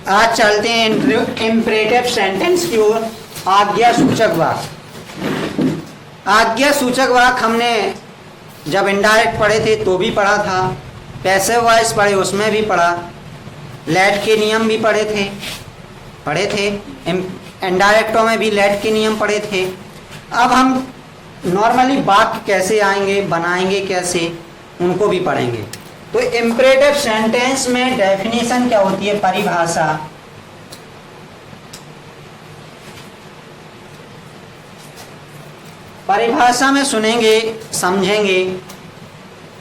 आज चलते हैं इंपरेटिव सेंटेंस की ओर। आज्ञा सूचक वाक्य। आज्ञा सूचक वाक्य हमने जब इनडायरेक्ट पढ़े थे तो भी पढ़ा था, पैसिव वॉइस पढ़े उसमें भी पढ़ा, लेट के नियम भी पढ़े थे, इनडायरेक्टों में भी लेट के नियम पढ़े थे। अब हम नॉर्मली वाक्य कैसे आएंगे, बनाएंगे कैसे, उनको भी पढ़ेंगे। तो इंपरेटिव सेंटेंस में डेफिनेशन क्या होती है, परिभाषा। परिभाषा में सुनेंगे, समझेंगे।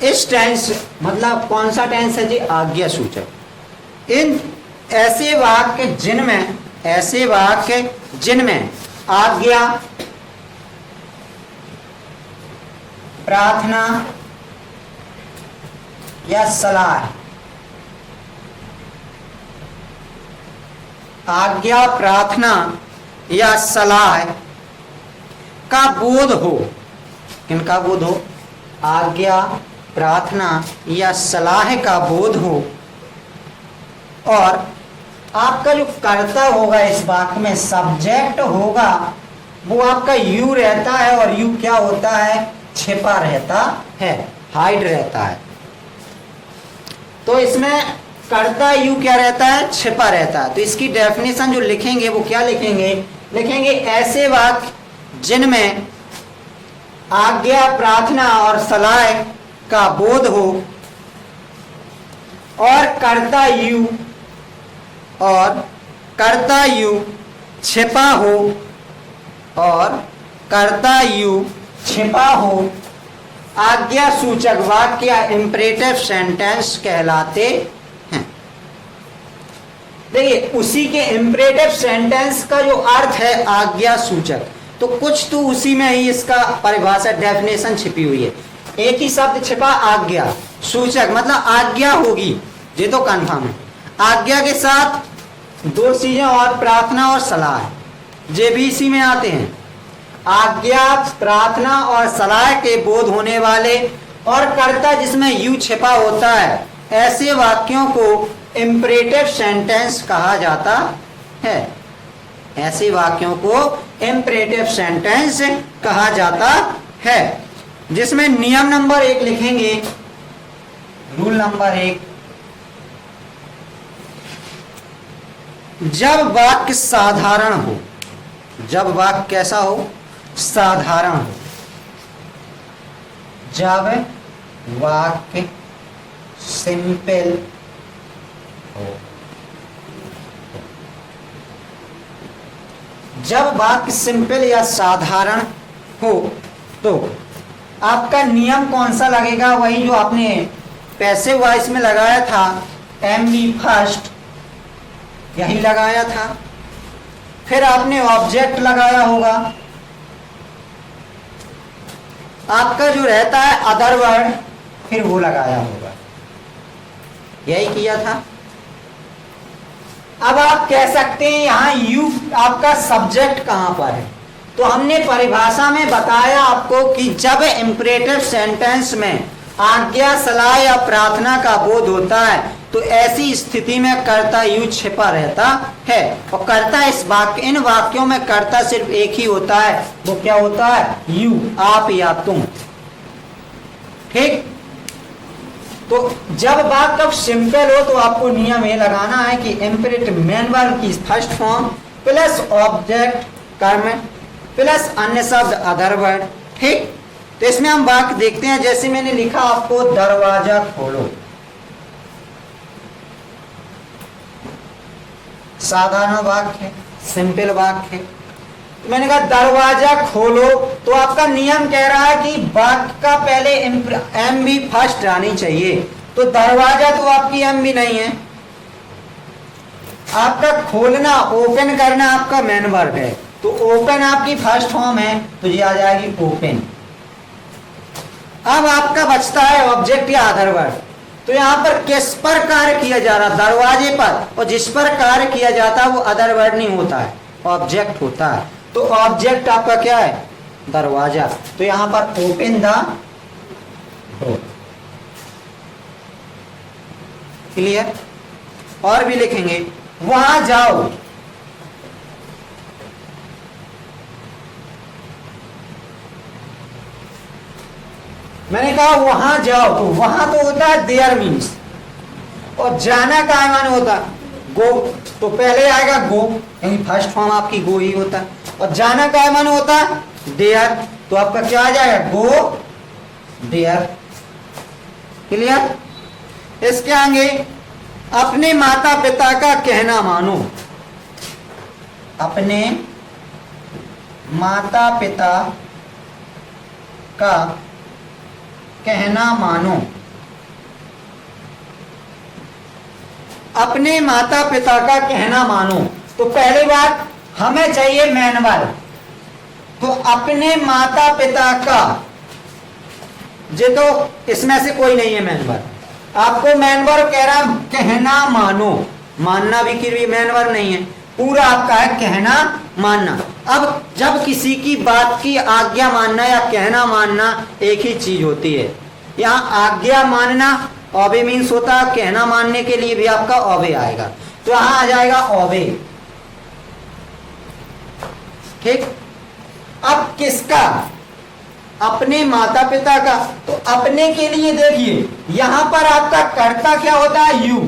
इस टेंस मतलब कौन सा टेंस है जी, आज्ञा सूचक। इन ऐसे वाक्य जिनमें आज्ञा, प्रार्थना या सलाह, आज्ञा, प्रार्थना या सलाह का बोध हो। किनका बोध हो? आज्ञा, प्रार्थना या सलाह का बोध हो। और आपका जो कर्ता होगा इस वाक्य में, सब्जेक्ट होगा, वो आपका यू रहता है। और यू क्या होता है? छिपा रहता है, हाइड रहता है। तो इसमें कर्ता यू क्या रहता है? छिपा रहता है। तो इसकी डेफिनेशन जो लिखेंगे वो क्या लिखेंगे? लिखेंगे ऐसे वाक्य जिनमें आज्ञा, प्रार्थना और सलाह का बोध हो और कर्ता छिपा हो, आज्ञा सूचक वाक्य या इंपरेटिव सेंटेंस कहलाते हैं। देखिए, उसी के इंपरेटिव सेंटेंस का जो अर्थ है आज्ञा सूचक, तो कुछ तो उसी में ही इसका परिभाषा, डेफिनेशन छिपी हुई है। एक ही शब्द छिपा, आज्ञा सूचक, मतलब आज्ञा होगी, ये तो कंफर्म है। आज्ञा के साथ दो चीजें और, प्रार्थना और सलाह, ये भी इसी में आते हैं। आज्ञा, प्रार्थना और सलाह के बोध होने वाले और कर्ता जिसमें यू छिपा होता है, ऐसे वाक्यों को इंपरेटिव सेंटेंस कहा जाता है। ऐसे वाक्यों को इंपरेटिव सेंटेंस कहा जाता है, जिसमें नियम नंबर 1 लिखेंगे, रूल नंबर 1। जब वाक्य साधारण हो, जब वाक्य कैसा हो? साधारण हो। जब वाक्य सिंपल हो, जब वाक्य सिंपल या साधारण हो तो आपका नियम कौन सा लगेगा? वही जो आपने पैसिव वॉइस में लगाया था, एम बी फर्स्ट, यही लगाया था। फिर आपने ऑब्जेक्ट लगाया होगा, आपका जो रहता है अदर वर्ड, फिर वो लगाया होगा, यही किया था। अब आप कह सकते हैं यहाँ यू आपका सब्जेक्ट कहां पर है? तो हमने परिभाषा में बताया आपको कि जब इंपरेटिव सेंटेंस में आज्ञा, सलाह या प्रार्थना का बोध होता है तो ऐसी स्थिति में कर्ता यू छिपा रहता है। और कर्ता इन वाक्यों में कर्ता सिर्फ एक ही होता है, वो क्या होता है? यू, आप या तुम। ठीक। तो जब वाक्य सिंपल हो तो आपको नियम ये लगाना है कि इंपरेटिव मेन वर्ब की फर्स्ट फॉर्म प्लस ऑब्जेक्ट कर्म प्लस अन्य शब्द अदर वर्ड। ठीक। तो इसमें हम वाक्य देखते हैं, जैसे मैंने लिखा आपको, दरवाजा खोलो। साधारण वाक्य है, सिंपल वाक्य है। मैंने कहा दरवाजा खोलो, तो आपका नियम कह रहा है कि वाक्य का पहले एम भी फर्स्ट आनी चाहिए। तो दरवाजा तो आपकी एम भी नहीं है, आपका खोलना, ओपन करना आपका मेन वर्ब है। तो ओपन आपकी फर्स्ट फॉर्म है, तो ये आ जाएगी ओपन। अब आपका बचता है ऑब्जेक्ट या अदर वर्ड। तो यहाँ पर किस पर कार्य किया जा रहा? दरवाजे पर। और जिस पर कार्य किया जाता है वो अदर वर्ड नहीं होता है, ऑब्जेक्ट होता है। तो ऑब्जेक्ट आपका क्या है? दरवाजा। तो यहाँ पर ओपन द डोर। क्लियर। और भी लिखेंगे, वहां जाओ, मैंने कहा वहां जाओ, तो वहां तो होता है देयर मीन्स, और जाना का माने होता गो, तो पहले आएगा गो, क्योंकि फर्स्ट फॉर्म आपकी गो ही होता, और जाना का माने होता देयर, तो आपका क्या आ जाएगा, गो देयर। क्लियर। इसके आगे, अपने माता पिता का कहना मानो, अपने माता पिता का कहना मानो, अपने माता पिता का कहना मानो, तो पहली बात हमें चाहिए मैन वर्ब, तो अपने माता पिता का, जे तो इसमें से कोई नहीं है मैन वर्ब, आपको मैन वर्ब कह रहा कहना मानो, मानना भी कि मैन वर्ब नहीं है, पूरा आपका है कहना मानना। अब जब किसी की बात की आज्ञा मानना या कहना मानना एक ही चीज होती है, यहाँ आज्ञा मानना ओबे मीन्स होता है, कहना मानने के लिए भी आपका ओबे आएगा, तो यहां आ जाएगा ओबे। ठीक। अब किसका, अपने माता पिता का, तो अपने के लिए देखिए यहां पर आपका कर्ता क्या होता है, यू,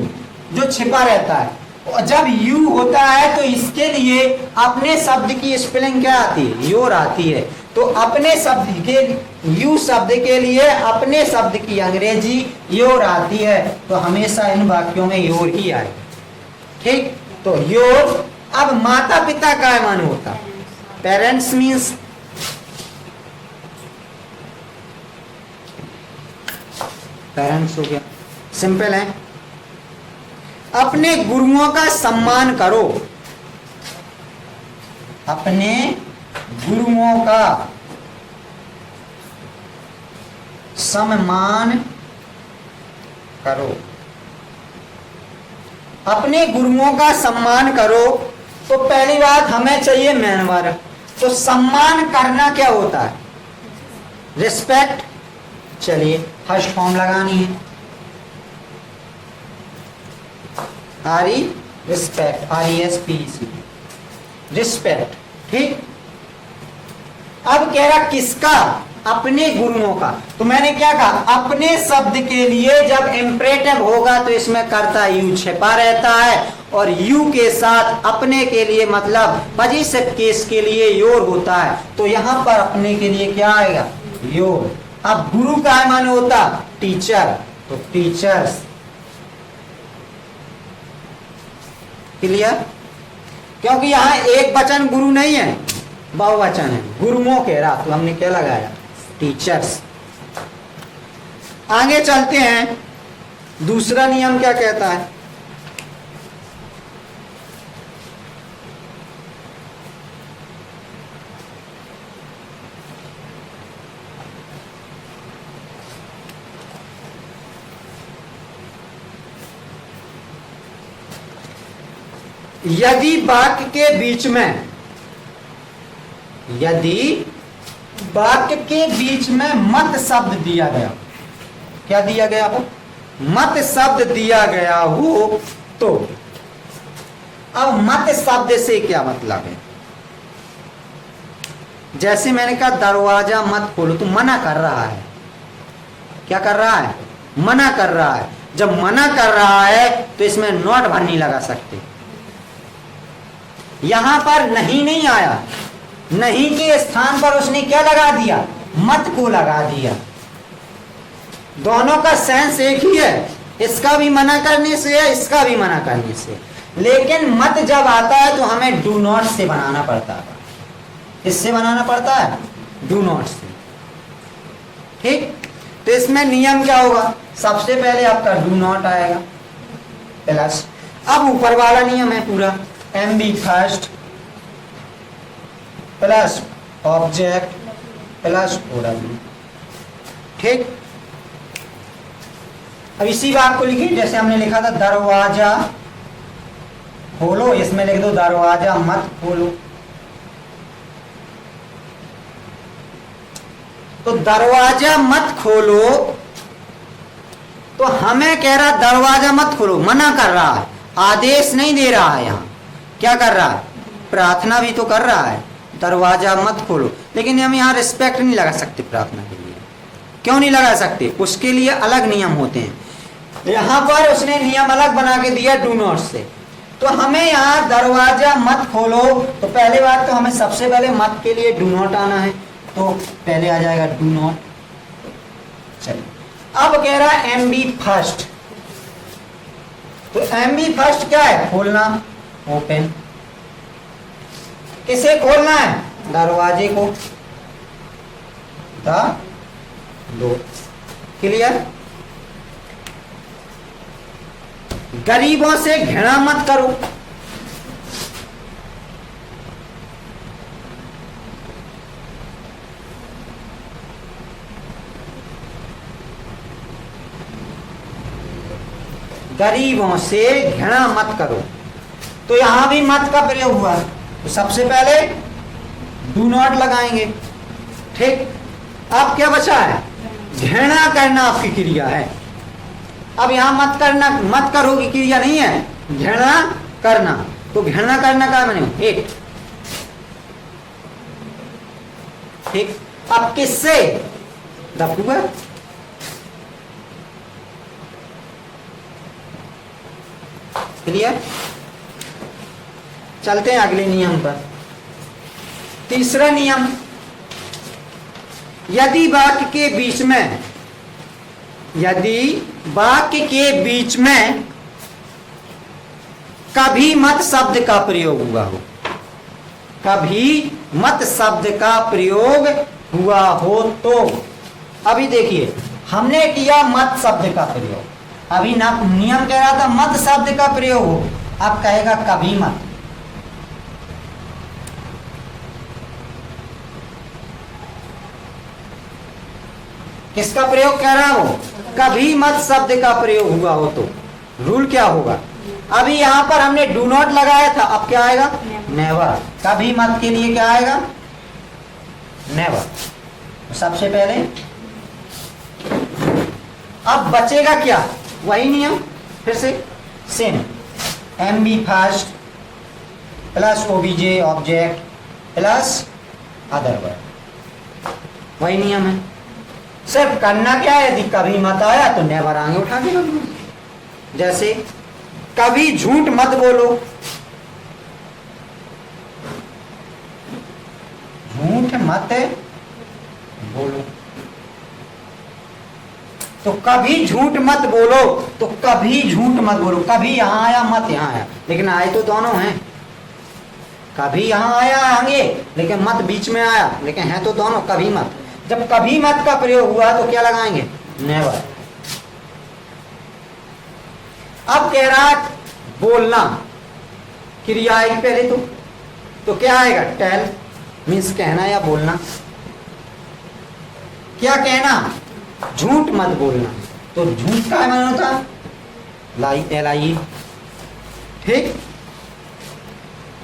जो छिपा रहता है, और जब यू होता है तो इसके लिए अपने शब्द की स्पेलिंग क्या आती है, योर आती है, तो अपने शब्द के, यू शब्द के लिए अपने शब्द की अंग्रेजी योर आती है, तो हमेशा इन वाक्यों में योर ही आएगा। ठीक, तो योर। अब माता पिता का माने होता, पेरेंट्स मीन्स, पेरेंट्स हो गया, सिंपल है। अपने गुरुओं का सम्मान करो, अपने गुरुओं का सम्मान करो, अपने गुरुओं का सम्मान करो, तो पहली बात हमें चाहिए मैन वर्ब, तो सम्मान करना क्या होता है, रिस्पेक्ट। चलिए फर्स्ट फॉर्म लगानी है, आरी रिस्पेक्ट, RESPECT, रिस्पेक्ट। ठीक। अब कह रहा किसका, अपने गुरुओं का, तो मैंने क्या कहा, अपने शब्द के लिए जब इंपरेटिव होगा तो इसमें कर्ता यू छिपा रहता है, और यू के साथ अपने के लिए मतलब पॉजिटिव केस के लिए योर होता है, तो यहां पर अपने के लिए क्या आएगा, योर। अब गुरु का माने होता टीचर, तो टीचर्स। क्लियर। क्योंकि यहां एक वचन गुरु नहीं है, बहुवचन है, गुरुओं कह रहा, तो हमने क्या लगाया, टीचर्स। आगे चलते हैं, दूसरा नियम क्या कहता है, यदि वाक्य के बीच में, यदि वाक्य के बीच में मत शब्द दिया गया, क्या दिया गया हो, मत शब्द दिया गया हो, तो अब मत शब्द से क्या मतलब है, जैसे मैंने कहा दरवाजा मत खोलो, तो मना कर रहा है, क्या कर रहा है, मना कर रहा है। जब मना कर रहा है तो इसमें नॉट भर नहीं लगा सकते, यहां पर नहीं आया, नहीं के स्थान पर उसने क्या लगा दिया, मत को लगा दिया। दोनों का सेंस एक ही है, इसका भी मना करने से है, इसका भी मना करने से, लेकिन मत जब आता है तो हमें डू नॉट से बनाना पड़ता है, इससे बनाना पड़ता है, डू नॉट से। ठीक। तो इसमें नियम क्या होगा, सबसे पहले आपका डू नॉट आएगा प्लस, अब ऊपर वाला नियम है पूरा, MB first plus object plus OW। ठीक। अब इसी बात को लिखिए, जैसे हमने लिखा था दरवाजा खोलो, इसमें लिख दो दरवाजा मत खोलो, तो दरवाजा मत खोलो, तो हमें कह रहा दरवाजा मत खोलो, मना कर रहा है, आदेश नहीं दे रहा है। यहाँ क्या कर रहा है, प्रार्थना भी तो कर रहा है, दरवाजा मत खोलो। लेकिन हम यहाँ रिस्पेक्ट नहीं लगा सकते प्रार्थना के लिए। क्यों नहीं लगा सकते, उसके लिए अलग नियम होते हैं। यहाँ पर उसने नियम अलग बना के दिया डू नॉट से। तो हमें यहाँ दरवाजा मत खोलो, तो पहले बात तो हमें सबसे पहले मत के लिए डू नॉट आना है, तो पहले आ जाएगा डू नॉट। चलिए अब कह रहा है एम बी फर्स्ट, तो एम बी फर्स्ट क्या है, खोलना, ओपन। किसे खोलना है, दरवाजे को, डोर। क्लियर। गरीबों से घृणा मत करो, गरीबों से घृणा मत करो। तो यहां भी मत का प्रयोग हुआ, तो सबसे पहले डू नॉट लगाएंगे। ठीक, अब क्या बचा है, घृणा करना आपकी क्रिया है। अब यहां मत करना, मत करो की क्रिया नहीं है, घृणा करना। तो घृणा करना का मैंने हेट। ठीक, अब किससे, द क्लियर। चलते हैं अगले नियम पर। तीसरा नियम, यदि वाक्य के बीच में, यदि वाक्य के बीच में कभी मत शब्द का प्रयोग हुआ हो, कभी मत शब्द का प्रयोग हुआ हो, तो अभी देखिए हमने किया मत शब्द का प्रयोग, अभी ना नियम कह रहा था मत शब्द का प्रयोग हो, अब कहेगा कभी मत। किसका प्रयोग कह रहा हो, कभी मत शब्द का प्रयोग हुआ हो, तो रूल क्या होगा। अभी यहां पर हमने डू नॉट लगाया था, अब क्या आएगा, नेवर। कभी मत के लिए क्या आएगा, नेवर। सबसे पहले अब बचेगा क्या, वही नियम फिर से same, M B first plus OBJ object plus other word, वही नियम है। सिर्फ करना क्या है, यदि कभी मत आया तो नेवर आगे उठा के रख दो। जैसे कभी झूठ मत बोलो, झूठ मत बोलो, तो कभी झूठ मत बोलो, तो कभी झूठ मत बोलो। कभी यहां आया मत यहां आया, लेकिन आए तो दोनों हैं। कभी यहां आया आगे, लेकिन मत बीच में आया, लेकिन है तो दोनों, कभी मत। जब कभी मत का प्रयोग हुआ तो क्या लगाएंगे, नेवर। अब कह रहा है बोलना, क्रिया आएगी पहले तो क्या आएगा, टेल, मीन्स कहना या बोलना। क्या कहना, झूठ मत बोलना, तो झूठ का माना होता, लाई, एल-आई। ठीक,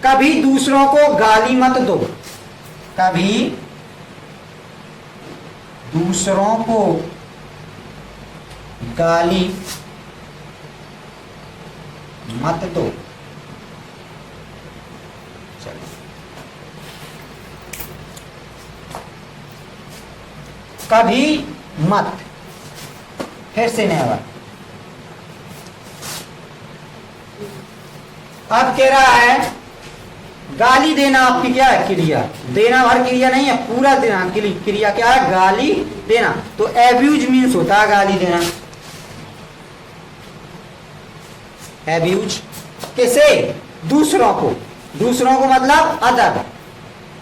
कभी दूसरों को गाली मत दो, कभी दूसरों को गाली मत दो। कभी मत, फिर से नेवर। अब कह रहा है गाली देना आपकी क्या है, क्रिया। देना हर क्रिया नहीं है, पूरा देना क्रिया क्या है, गाली देना। तो एब्यूज मीन्स होता है गाली देना। एब्यूज किसे, दूसरों को, दूसरों को मतलब अदर,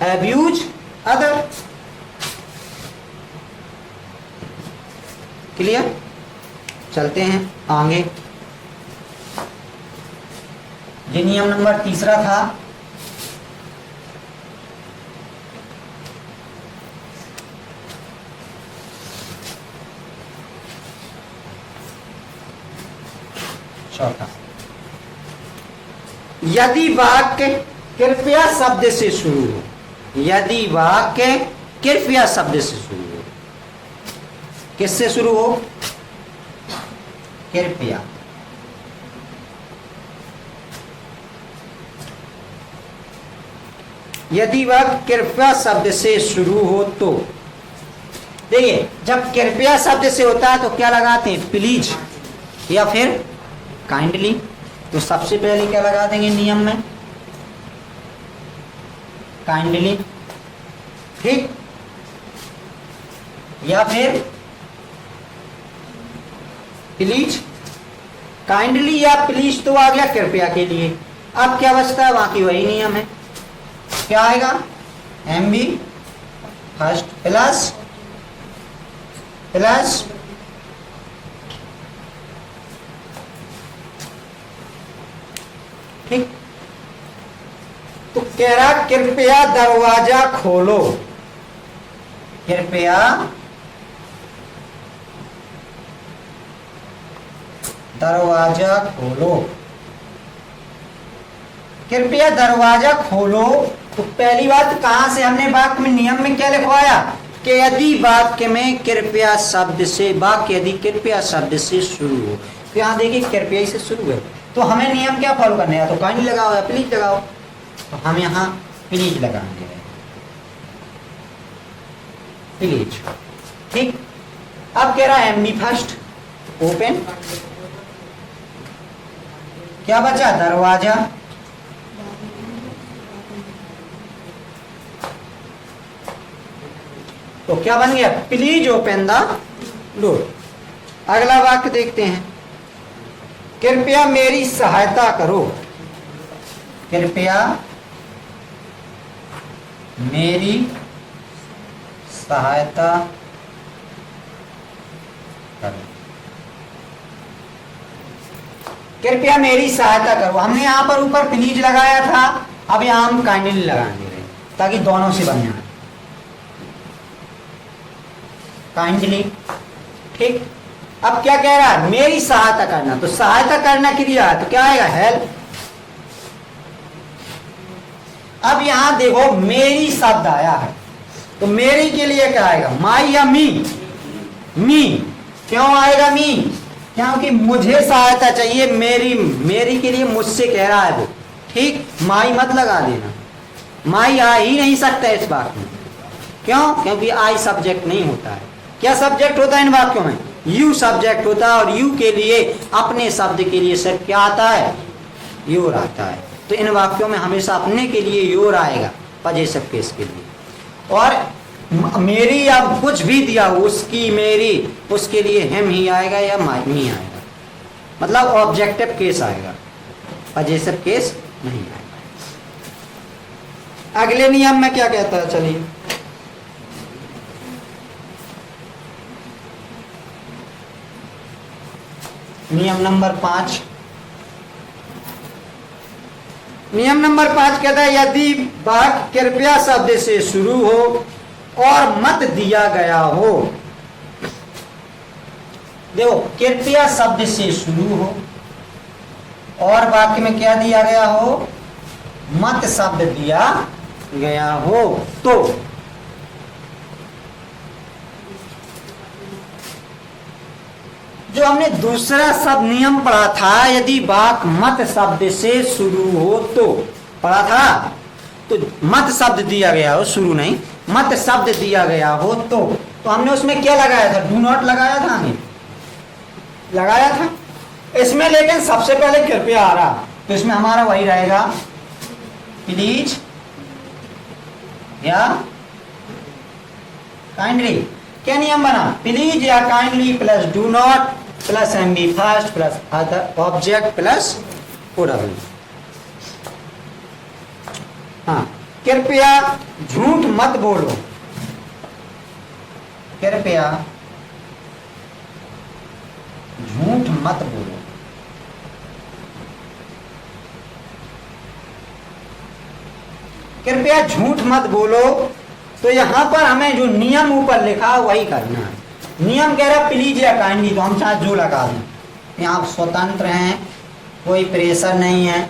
एब्यूज अदर। क्लियर। चलते हैं आगे। ये नियम नंबर तीसरा था। चौथा, यदि वाक्य कृपया शब्द से शुरू हो, यदि वाक्य कृपया शब्द से शुरू हो, किससे शुरू हो, कृपया। यदि वह कृपया शब्द से शुरू हो तो देखिए, जब कृपया शब्द से होता है तो क्या लगाते हैं, प्लीज या फिर काइंडली। तो सबसे पहले क्या लगा देंगे नियम में, काइंडली, ठीक, या फिर प्लीज। काइंडली या प्लीज तो आ गया कृपया के लिए। अब क्या बचता है, बाकी वही नियम है, क्या आएगा, एमबी फर्स्ट प्लस प्लस ठीक। तो कह रहा कृपया दरवाजा खोलो, कृपया दरवाजा खोलो, कृपया दरवाजा खोलो। तो पहली बात कहां से हमने वाक्य में नियम में क्या लिखवाया कि यदि वाक्य में कृपया शब्द से, वाक्य यदि कृपया शब्द से शुरू हो। तो यहां देखिए कृपया से शुरू है, तो हमें नियम क्या फॉलो करना है, तो काइंडली लगाओ या प्लीज लगाओ। तो हम यहां प्लीज लगाएंगे, प्लीज, ठीक। अब कह रहा है एमबी फर्स्ट ओपन, क्या बचा, दरवाजा, तो क्या बन गया, प्लीज ओपन द डोर। अगला वाक्य देखते हैं, कृपया मेरी सहायता करो, कृपया मेरी सहायता करो, कृपया मेरी सहायता करो। हमने यहां पर ऊपर प्लीज लगाया था, अब यहां हम काइंडली लगाएंगे ताकि दोनों से बन जाए, काइंडली, ठीक। अब क्या कह रहा है, मेरी सहायता करना, तो सहायता करना क्रिया है, तो क्या आएगा, हेल्प। अब यहां देखो मेरी शब्द आया है, तो मेरी के लिए क्या आएगा, माई या मी, मी। क्यों आएगा मी, क्योंकि मुझे सहायता चाहिए, मेरी, मेरी के लिए मुझसे कह रहा है वो, ठीक। माई मत लगा देना, माई आ ही नहीं सकता इस वाक्य में, क्यों, क्योंकि आई सब्जेक्ट नहीं होता है। क्या सब्जेक्ट होता है इन वाक्यों में, यू सब्जेक्ट होता है, और यू के लिए, अपने शब्द के लिए सिर्फ क्या आता है, योर आता है। तो इन वाक्यों में हमेशा अपने के लिए योर आएगा, पजेसिव केस के लिए। और मेरी या कुछ भी दिया, उसकी, मेरी, उसके लिए हिम ही आएगा या मी आएगा, मतलब ऑब्जेक्टिव केस आएगा, पजेसिव केस नहीं आएगा। अगले नियम में क्या कहता है, चलिए, नियम नंबर 5। नियम नंबर 5 कहता है यदि वाक्य कृपया शब्द से शुरू हो और मत दिया गया हो, देखो कृपया शब्द से शुरू हो और वाक्य में क्या दिया गया हो, मत शब्द दिया गया हो, तो जो हमने दूसरा शब्द नियम पढ़ा था, यदि वाक्य मत शब्द से शुरू हो तो पढ़ा था, तो मत शब्द दिया गया हो, शुरू नहीं, मत शब्द दिया गया हो तो हमने उसमें क्या लगाया था, डू नॉट लगाया था, हमने लगाया था इसमें। लेकिन सबसे पहले कृपया आ रहा, तो इसमें हमारा वही रहेगा, प्लीज या काइंडली। क्या नियम बना, प्लीज या kindly plus do not plus MB first plus other object plus O W. हाँ, कृपया झूठ मत बोलो, कृपया झूठ मत बोलो, कृपया झूठ मत बोलो। तो यहां पर हमें जो नियम ऊपर लिखा वही करना है। नियम कह रहा प्लीज या काइंडली, तो हम चाहे जो लगा दें, यहाँ स्वतंत्र हैं, कोई प्रेशर नहीं है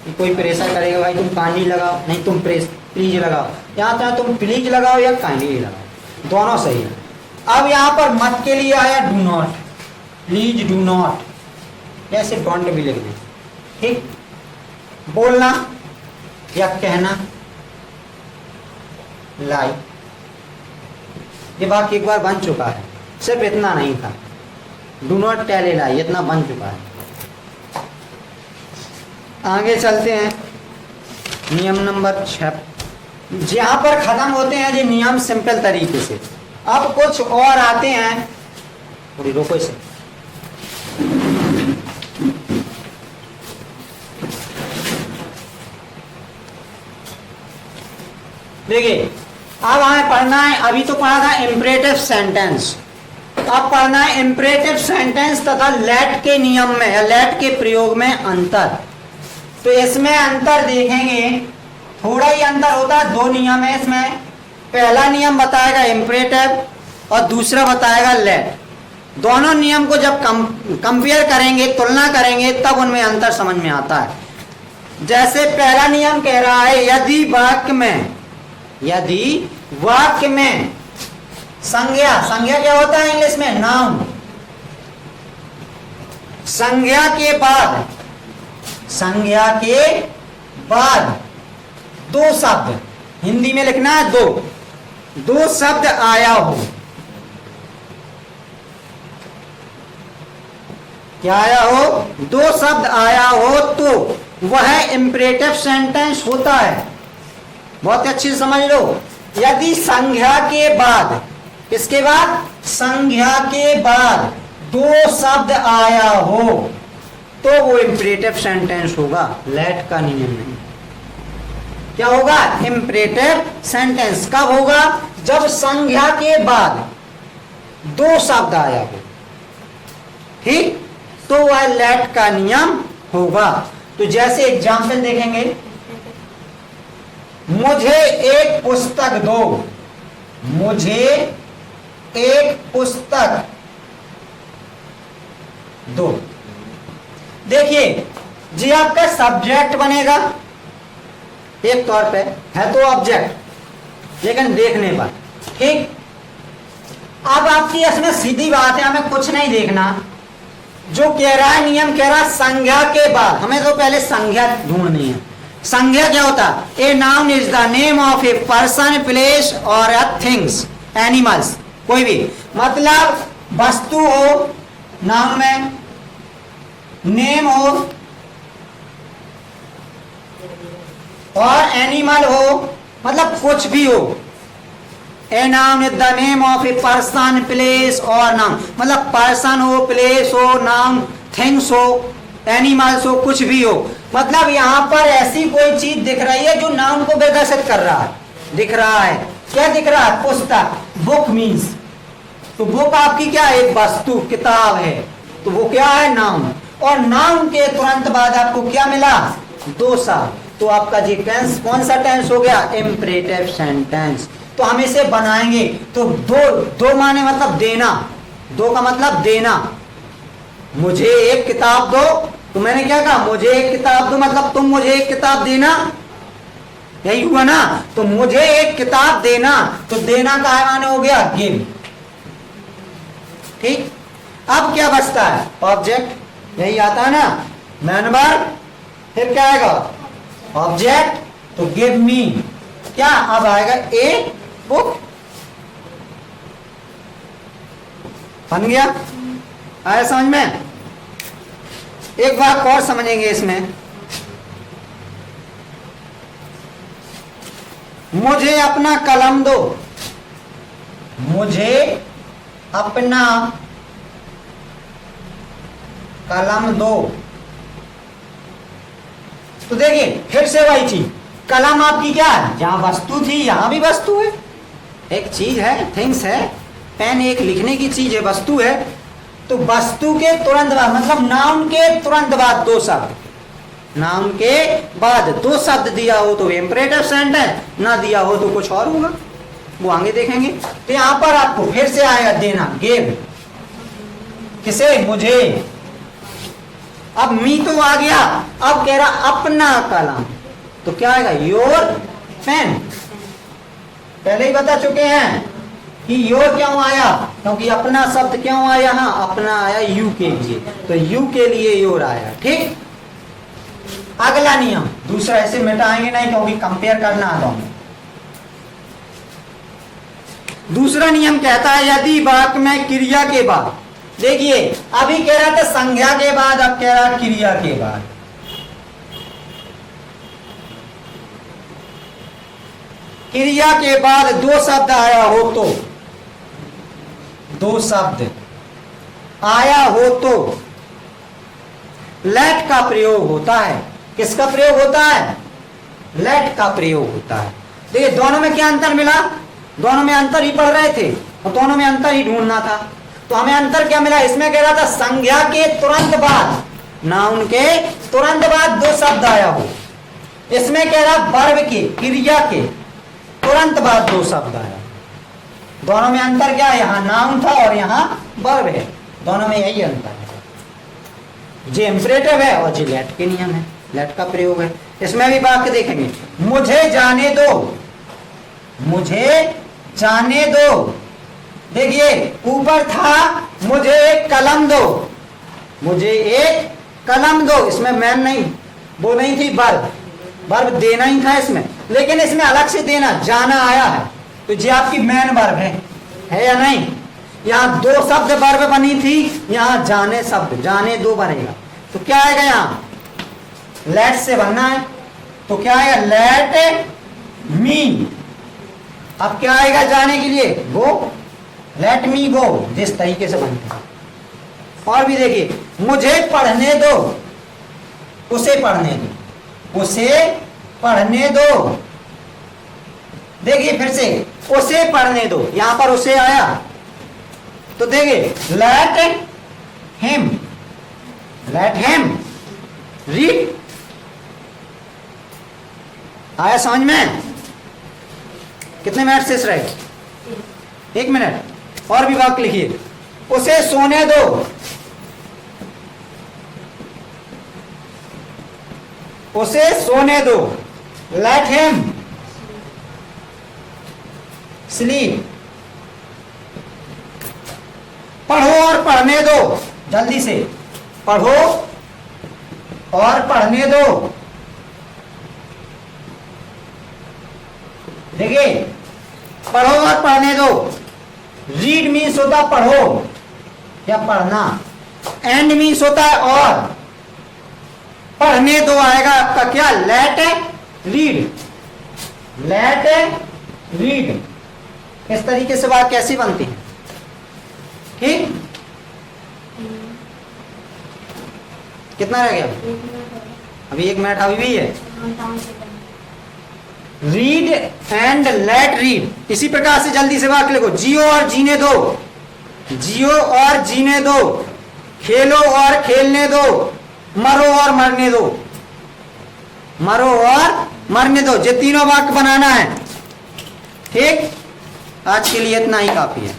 कि कोई प्रेशर करेगा भाई तुम काइंडली लगाओ, नहीं तुम प्लीज लगाओ, यहाँ चाहे तुम प्लीज लगाओ या काइंडली लगाओ, दोनों सही है। अब यहाँ पर मत के लिए आया do not, please do not, जैसे डोंट भी लिख दें, ठीक। बोलना या कहना, लाई, ये वाक्य एक बार बन चुका है, सिर्फ इतना नहीं था, डू नॉट टेल ए लाई, इतना बन चुका है। आगे चलते हैं, नियम नंबर 6, जहां पर खत्म होते हैं ये नियम सिंपल तरीके से। अब कुछ और आते हैं, थोड़ी रोको इसे, देखिए अब हमें पढ़ना है, अभी तो पढ़ा था इंपरेटिव सेंटेंस, अब पढ़ना है इंपरेटिव सेंटेंस तथा लेट के नियम में या लेट के प्रयोग में अंतर। तो इसमें अंतर देखेंगे, थोड़ा ही अंतर होता है, 2 नियम है इसमें। पहला नियम बताएगा इंपरेटिव और दूसरा बताएगा लेट। दोनों नियम को जब कंपेयर करेंगे, तुलना करेंगे, तब उनमें अंतर समझ में आता है। जैसे पहला नियम कह रहा है यदि वाक्य में संज्ञा, संज्ञा क्या होता है इंग्लिश में? नाउन। संज्ञा के बाद 2 शब्द, हिंदी में लिखना है 2 शब्द आया हो, क्या आया हो? 2 शब्द आया हो तो वह इंपरेटिव सेंटेंस होता है। बहुत अच्छी से समझ लो, यदि संज्ञा के बाद, इसके बाद संज्ञा के बाद 2 शब्द आया हो तो वो इंपरेटिव सेंटेंस होगा, लेट का नियम नहीं। क्या होगा? इंपरेटिव सेंटेंस कब होगा? जब संज्ञा के बाद 2 शब्द आया हो, ठीक, तो वह लेट का नियम होगा। तो जैसे एग्जाम्पल देखेंगे, मुझे एक पुस्तक दो, मुझे एक पुस्तक दो। देखिए जी, आपका सब्जेक्ट बनेगा एक तौर पे, है तो ऑब्जेक्ट, लेकिन देखने पर, ठीक। अब आपकी इसमें सीधी बात है, हमें कुछ नहीं देखना, जो कह रहा है नियम कह रहा है संज्ञा के बाद, हमें तो पहले संज्ञा ढूंढनी है। संज्ञा क्या होता है? A noun is the name of a person, place और थिंग्स, एनिमल्स, कोई भी, मतलब वस्तु हो नाउन में, नेम हो और एनिमल हो, मतलब कुछ भी हो। A noun is the name of a person, place और नाउन, मतलब पर्सन हो, प्लेस हो, नाउन, थिंग्स हो, एनिमल्स हो, कुछ भी हो। मतलब यहाँ पर ऐसी कोई चीज दिख रही है जो नाउन को विकसित कर रहा है, दिख रहा है। क्या दिख रहा है? पुस्तक, बुक मीन्स, तो बुक आपकी क्या है? एक वस्तु, किताब है, तो वो क्या है? नाउन। और नाउन के तुरंत बाद आपको क्या मिला? 2 शब्द, तो आपका जी टेंस कौन सा टेंस हो गया? Imperative sentence. तो हम इसे बनाएंगे तो दो माने मतलब देना, 2 का मतलब देना। मुझे एक किताब दो, तो मैंने क्या कहा? मुझे एक किताब दो, मतलब तुम मुझे एक किताब देना, यही हुआ ना। तो मुझे एक किताब देना, तो देना का माने हो गया गिव, ठीक। अब क्या बचता है? ऑब्जेक्ट, यही आता है ना, मेंबर, फिर क्या आएगा? ऑब्जेक्ट, तो गिव मी, क्या अब आएगा? ए बुक, बन गया। आया समझ में? एक बात और समझेंगे इसमें, मुझे अपना कलम दो, मुझे अपना कलम दो। तो देखिए फिर से वही चीज, कलम आपकी क्या है? जहां वस्तु थी यहां भी वस्तु है, एक चीज है, थिंग्स है, पेन एक लिखने की चीज है, वस्तु है। तो वस्तु के तुरंत बाद, मतलब नाउन के तुरंत बाद 2 शब्द, नाउन के बाद 2 शब्द दिया हो तो इंपरेटिव सेंटेंस, ना दिया हो तो कुछ और होगा, वो आगे देखेंगे। तो यहां पर आपको फिर से आएगा देना, गिव, किसे? मुझे। अब मी तो आ गया, अब कह रहा अपना कलम, तो क्या आएगा? योर पेन, पहले ही बता चुके हैं, कि योर क्यों आया, क्योंकि अपना शब्द क्यों आया, यहाँ अपना आया यू के लिए, तो यू के लिए योर आया। ठीक, अगला नियम दूसरा, ऐसे मिटाएंगे नहीं क्योंकि कंपेयर करना है दोनों। दूसरा नियम कहता है यदि वाक्य में क्रिया के बाद, देखिए अभी कह रहा था संज्ञा के बाद, अब कह रहा क्रिया के बाद। क्रिया के बाद दो शब्द आया हो तो, दो शब्द आया हो तो लेट का प्रयोग होता है। किसका प्रयोग होता है? लेट का प्रयोग होता है। देखिए दोनों में क्या अंतर मिला, दोनों में अंतर ही पढ़ रहे थे और दोनों में अंतर ही ढूंढना था। तो हमें अंतर क्या मिला, इसमें कह रहा था संज्ञा के तुरंत बाद, नाउन के तुरंत बाद दो शब्द आया हो, इसमें कह रहा वर्ब के, क्रिया के तुरंत बाद दो शब्द आया। दोनों में अंतर क्या है, यहाँ नाउन था और यहाँ वर्ब है, दोनों में यही अंतर है। जे इंपरेटिव है और जे लेट के नियम है, लेट का प्रयोग है। इसमें भी वाक्य देखेंगे, मुझे जाने दो, मुझे जाने दो। देखिए ऊपर था मुझे एक कलम दो, मुझे एक कलम दो, इसमें मैन नहीं, वो नहीं थी वर्ब, वर्ब देना ही था इसमें, लेकिन इसमें अलग से देना, जाना आया है तो ये आपकी मैन वर्ब है या नहीं। यहाँ दो शब्द वर्ब बनी थी, यहाँ जाने शब्द, जाने दो बनेगा, तो क्या आएगा, यहाँ लेट से बनना है, तो क्या आएगा, लेट मी। अब क्या आएगा जाने के लिए, गो, लेट मी गो, जिस तरीके से बनता है। और भी देखिए, मुझे पढ़ने दो, उसे पढ़ने दो, उसे पढ़ने दो। देखिए फिर से, उसे पढ़ने दो, यहां पर उसे आया, तो देखिए let him, let him read. आया समझ में? कितने मिनट शेष रहे? 1 मिनट। और भी वाक्य लिखिए, उसे सोने दो, उसे सोने दो, लेट हिम स्लीप। पढ़ो और पढ़ने दो, जल्दी से पढ़ो और पढ़ने दो। देखिए पढ़ो और पढ़ने दो, रीड मीन्स होता पढ़ो या पढ़ना, एंड मीन्स होता है और, पढ़ने दो आएगा आपका क्या, लेट रीड, लेट रीड। इस तरीके से बात कैसी बनती है, ठीक? कितना रह गया अभी? 1 मिनट अभी भी है। Read and let read. इसी प्रकार से जल्दी से वाक्य लिखो, जियो और जीने दो, जियो और जीने दो, खेलो और खेलने दो, मरो और मरने दो, मरो और मरने दो। ये तीनों वाक्य बनाना है, ठीक? आज के लिए इतना ही काफी है।